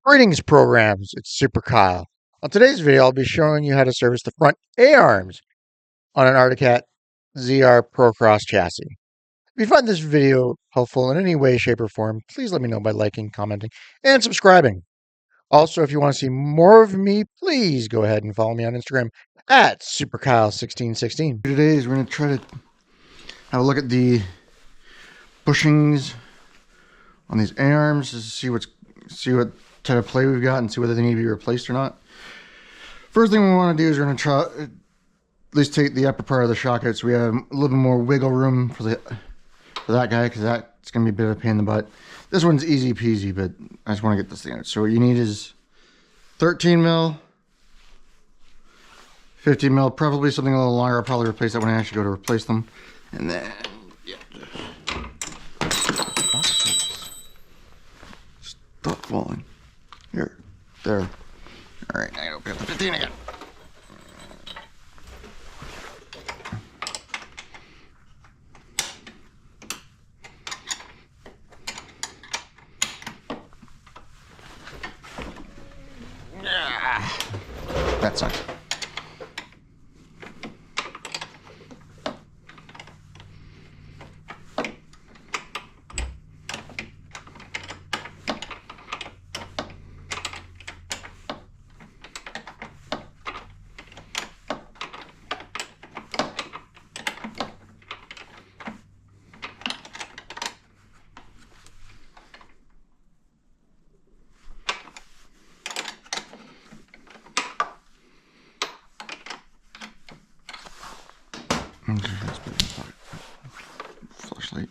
Greetings, programs. It's Super Kyle. On today's video, I'll be showing you how to service the front A-arms on an Arctic Cat ZR ProCross chassis. If you find this video helpful in any way, shape, or form, please let me know by liking, commenting, and subscribing. Also, if you want to see more of me, please go ahead and follow me on Instagram at SuperKyle1616. Today we're going to try to have a look at the bushings on these A-arms to see what type of play we've got and see whether they need to be replaced or not. First thing we want to do is we're going to try at least take the upper part of the shock out so we have a little bit more wiggle room for that guy, because that's going to be a bit of a pain in the butt. This one's easy peasy, but I just want to get this thing out. So what you need is 13 mil, 15 mil, preferably something a little longer. I'll probably replace that when I actually go to replace them. And then, yeah. Stop falling. Here, there. All right, now I gotta open up the 15 again. That sucks. Okay, that's better than I thought. Flashlight.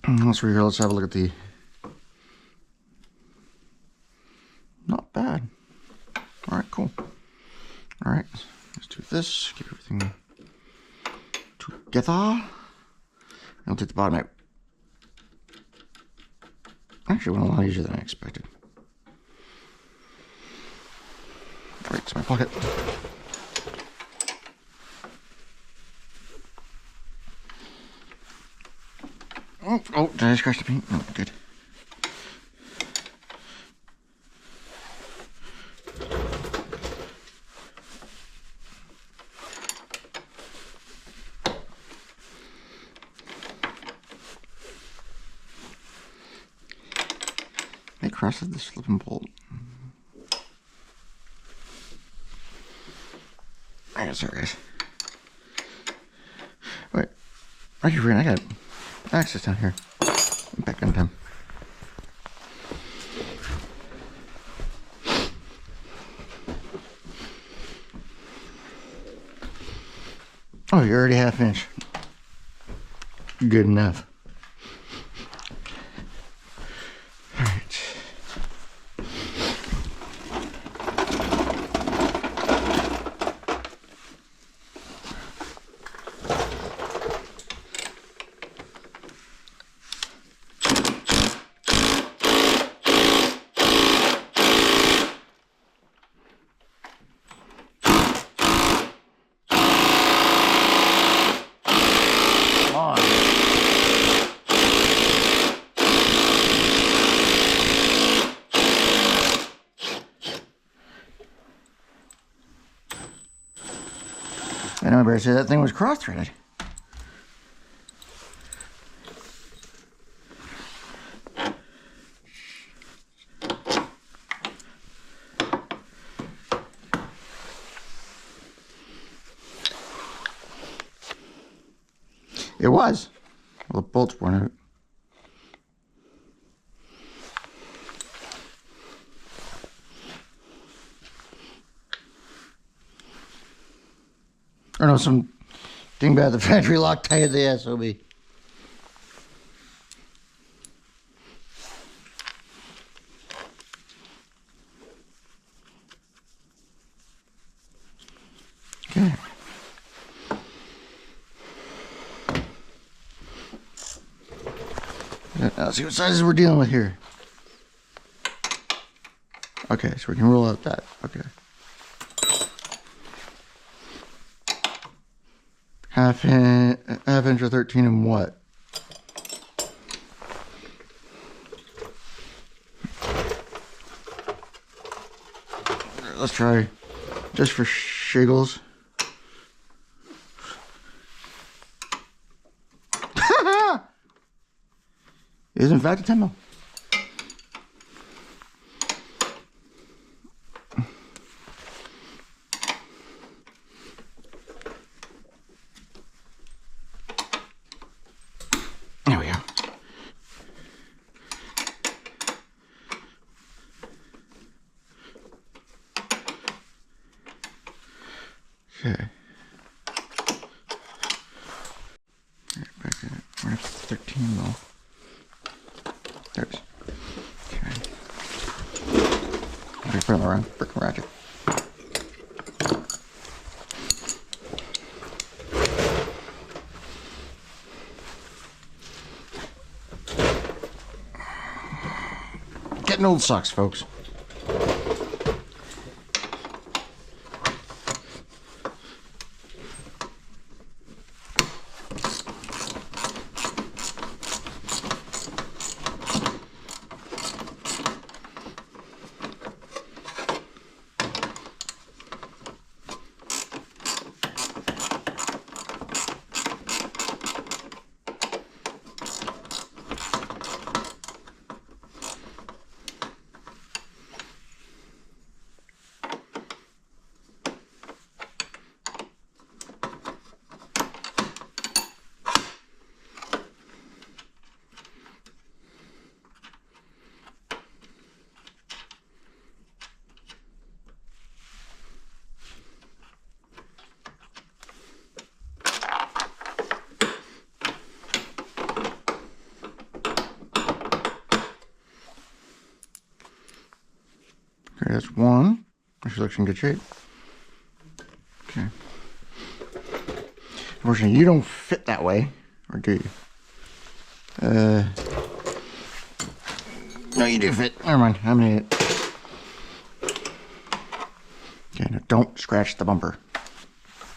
Once we're here, let's have a look at the... Not bad. Alright, cool. Alright, let's do this. Get everything together. I'll take the bottom out. Actually, went a lot easier than I expected. Alright, it's my pocket. Oh, did I scratch the paint? No, good. I crossed the slipping bolt. I got sorry, guys. Wait, are you ready? I got access down here. I'm back on time. Oh, you're already half inch. Good enough. Alright. I know I better say that thing was cross-threaded. It was. Well, the bolts weren't out. Or no, some dingbat the factory Loctite the SOB. Now let's see what sizes we're dealing with here. Okay, so we can roll out that. Okay. Half inch or 13 and what? Let's try just for shiggles. It is in fact a 10 mil. There we go. Okay. Right, back in it. We're at 13 mil. There it is. Okay. I put it on the wrong frickin' ratchet. Getting old sucks, folks. Okay, that's one. Actually looks in good shape. Okay. Unfortunately, you don't fit that way, or do you? No, you do fit. Never mind. I'm an idiot. Okay, now don't scratch the bumper.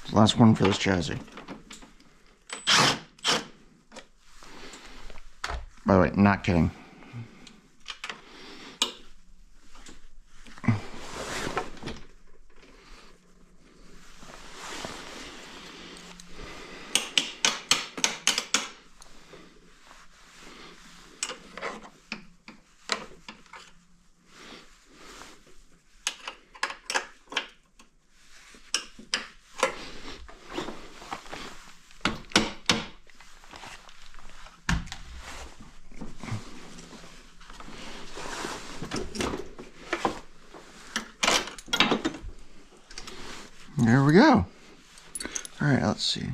It's the last one for this chassis. By the way, not kidding. There we go. All right, let's see.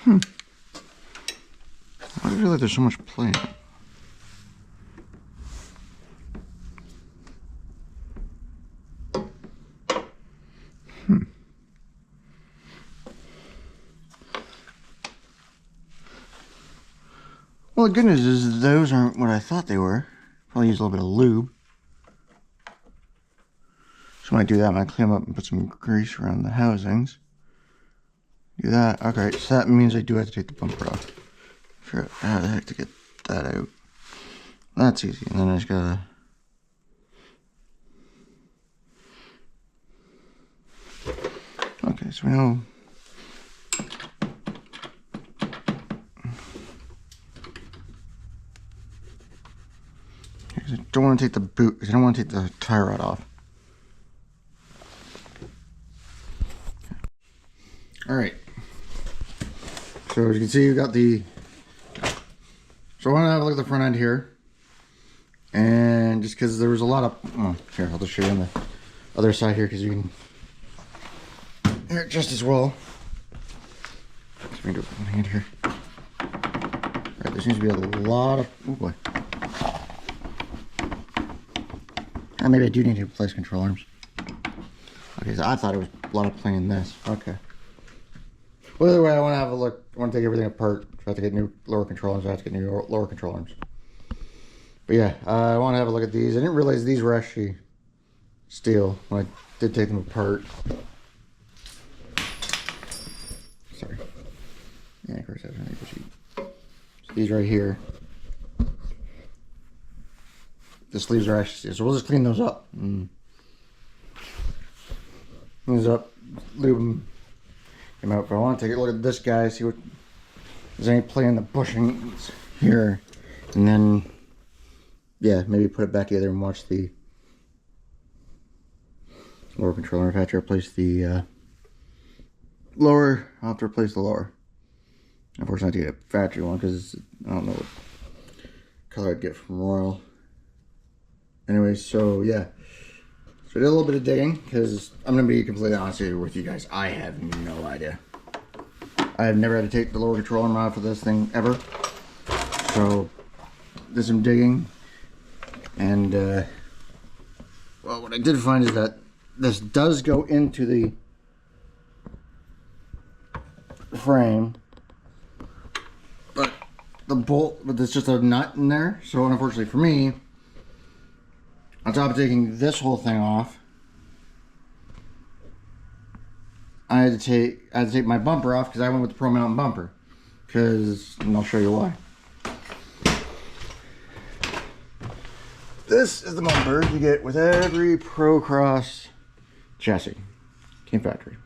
Why do I feel like there's so much play in it? Well, the good news is those aren't what I thought they were. Probably use a little bit of lube. So when I do that, I'm going to clean them up and put some grease around the housings. Do that. Okay, so that means I do have to take the bumper off. Figure out how the heck to get that out. That's easy. And then I just gotta... Okay, so we know... I don't want to take the boot, because I don't want to take the tie rod off. Alright. So as you can see, you got the... So I want to have a look at the front end here. And just because there was a lot of... Oh, here, I'll just show you on the other side here, because you can hear it just as well. Let me do one hand here. Alright, there seems to be a lot of... Oh boy. Maybe I do need to replace control arms. Okay, so I thought it was a lot of playing this. Okay. Well, either way, I want to have a look. I want to take everything apart. So I have to get new lower control arms. I have to get new lower control arms. But yeah, I want to have a look at these. I didn't realize these were actually steel when I did take them apart. Sorry. Yeah, of course I have an paper sheet. So these right here. The sleeves are actually steel. So we'll just clean those up. Clean those up, lube them, get them out. But I want to take a look at this guy, see what there's any play in the bushings here, and then yeah, maybe put it back together and watch the lower controller. I've had to replace the lower. I'll have to replace the lower. Unfortunately, I have to get a factory one because I don't know what color I'd get from Royal. Anyway, so yeah. So I did a little bit of digging because I'm going to be completely honest with you guys. I have no idea. I have never had to take the lower control arm out for this thing ever. So did some digging. And well, what I did find is that this does go into the frame. But there's just a nut in there. So unfortunately for me, on top of taking this whole thing off, I had to take my bumper off because I went with the Pro Mountain bumper. And I'll show you why. This is the bumper you get with every ProCross chassis. Came factory.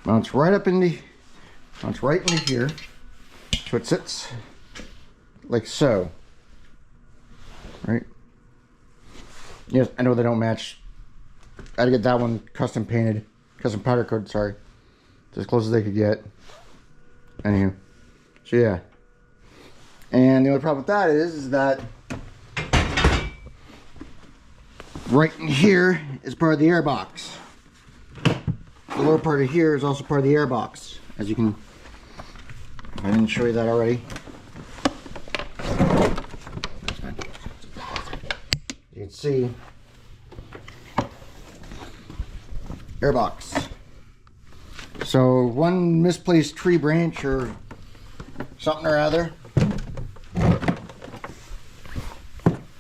Mounts right into here. So it sits like so. Right? Yes, I know they don't match. I had to get that one custom painted, custom powder coated, sorry. As close as they could get. Anywho. So yeah. And the only problem with that is that right in here is part of the air box. The lower part of here is also part of the air box. As you can, I didn't show you that already. You can see air box. So one misplaced tree branch or something or other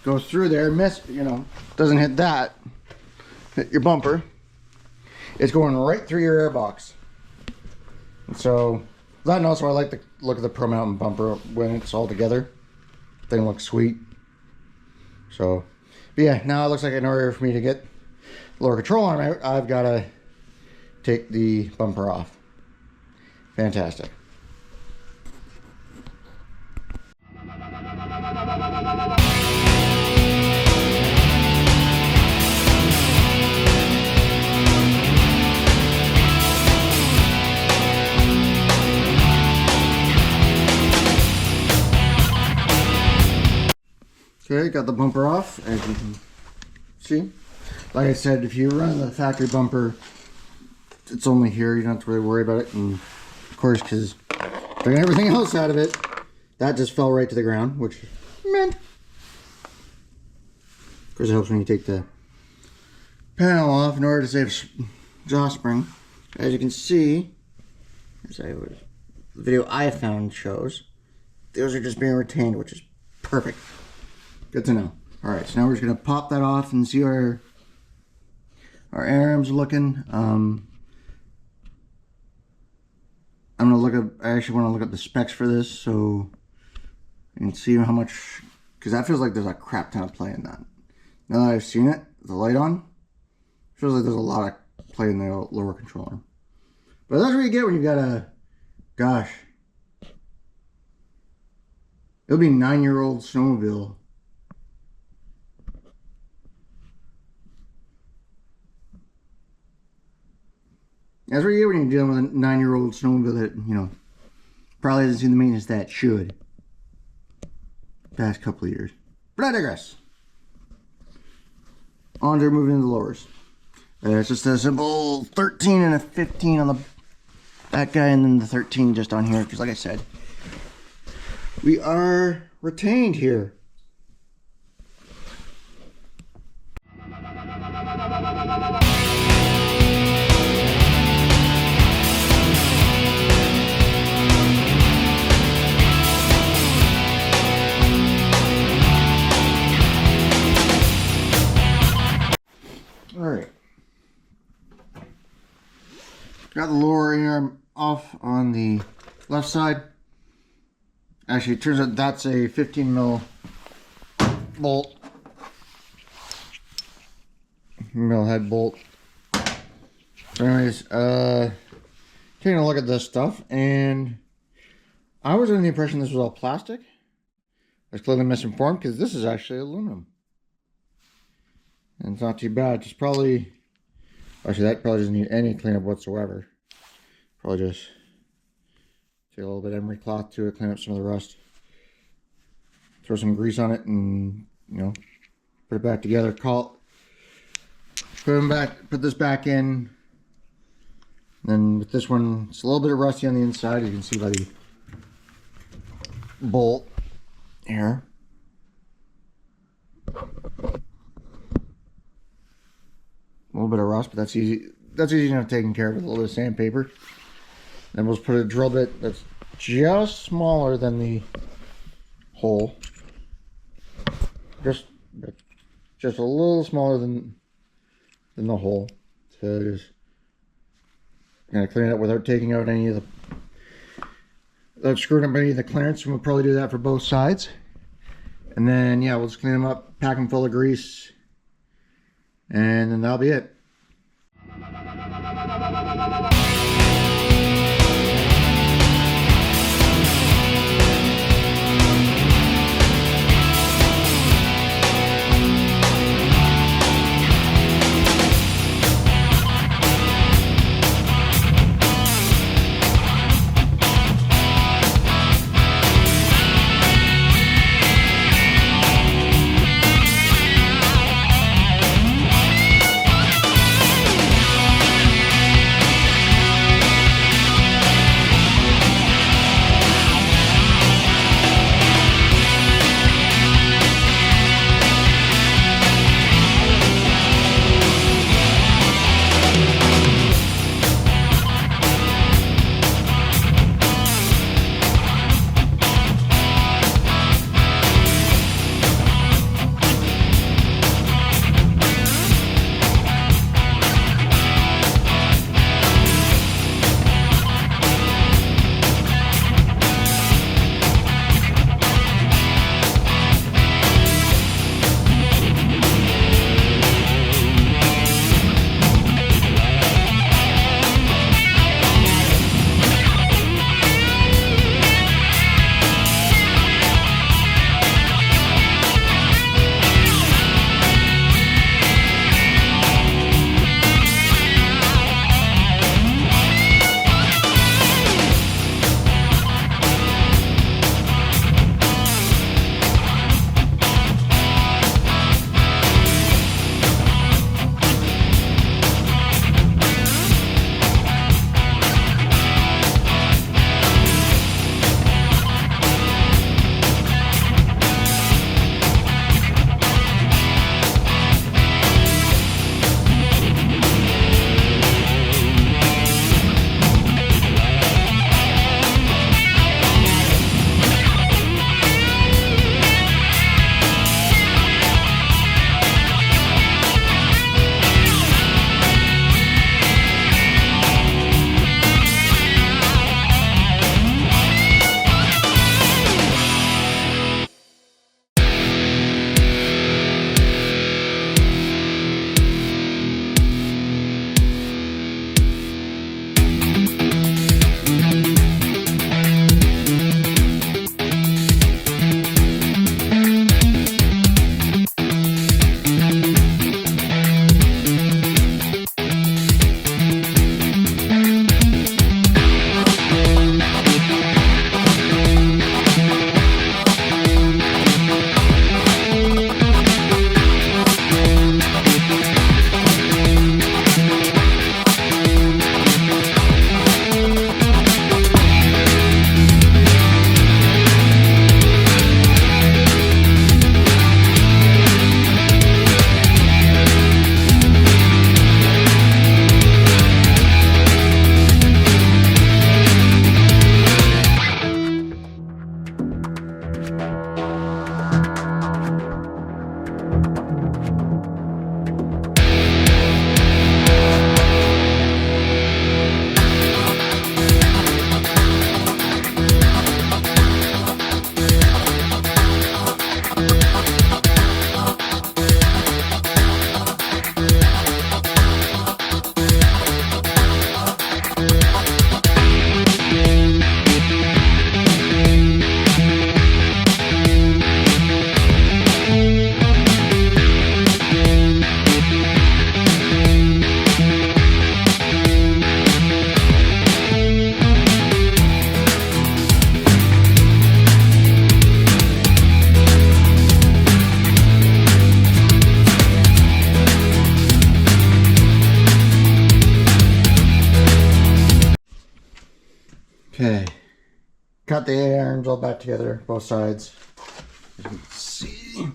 goes through there, doesn't hit that, hit your bumper. It's going right through your air box. And so that's also why I like to look at the Pro Mountain bumper when it's all together. Thing looks sweet. So, but yeah, now it looks like in order for me to get lower control arm out, I've got to take the bumper off. Fantastic. Okay, got the bumper off, as you can see. Like I said, if you run the factory bumper, it's only here. You don't have to really worry about it. And of course, because taking everything else out of it, that just fell right to the ground, which, man. Of course, it helps when you take the panel off in order to save exhaust spring. As you can see, as the video I found shows, those are just being retained, which is perfect. Good to know. Alright, so now we're just going to pop that off and see our air arms looking. I'm going to look at, I actually want to look at the specs for this so you can see how much, because that feels like there's a crap ton of play in that. Now that I've seen it, the light on, it feels like there's a lot of play in the lower controller. But that's what you get when you got a, gosh, it'll be 9-year-old snowmobile. That's what you get when you're dealing with a 9-year-old snowmobile that, probably hasn't seen the maintenance that it should. Past couple of years. But I digress. On to moving into the lowers. It's just a simple 13 and a 15 on the that guy, and then the 13 just on here, because like I said, we are retained here. Got the lower arm off on the left side. Actually, it turns out that's a 15 mil bolt. Mill head bolt. So anyways, taking a look at this stuff, and I was under the impression this was all plastic. I was clearly misinformed because this is actually aluminum. And it's not too bad. It's probably, actually that probably doesn't need any cleanup whatsoever. Probably just take a little bit of emery cloth to it, clean up some of the rust. Throw some grease on it and, you know, put it back together. Put this back in. And then with this one, it's a little bit rusty on the inside, as you can see by the bolt here. A little bit of rust, but that's easy. That's easy enough taken care of with a little bit of sandpaper. Then we'll just put a drill bit that's just smaller than the hole. Just a little smaller than the hole. So just kind of clean it up without taking out any of the, without screwing up any of the clearance. And we'll probably do that for both sides. And then yeah, we'll just clean them up, pack them full of grease, and then that'll be it. Cut the A-arms all back together, both sides. As you can see.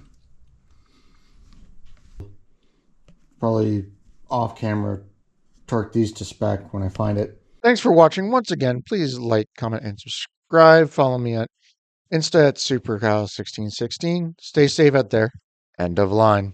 Probably off camera torque these to spec when I find it. Thanks for watching. Once again, please like, comment, and subscribe. Follow me on Insta at SuperKyle1616. Stay safe out there. End of line.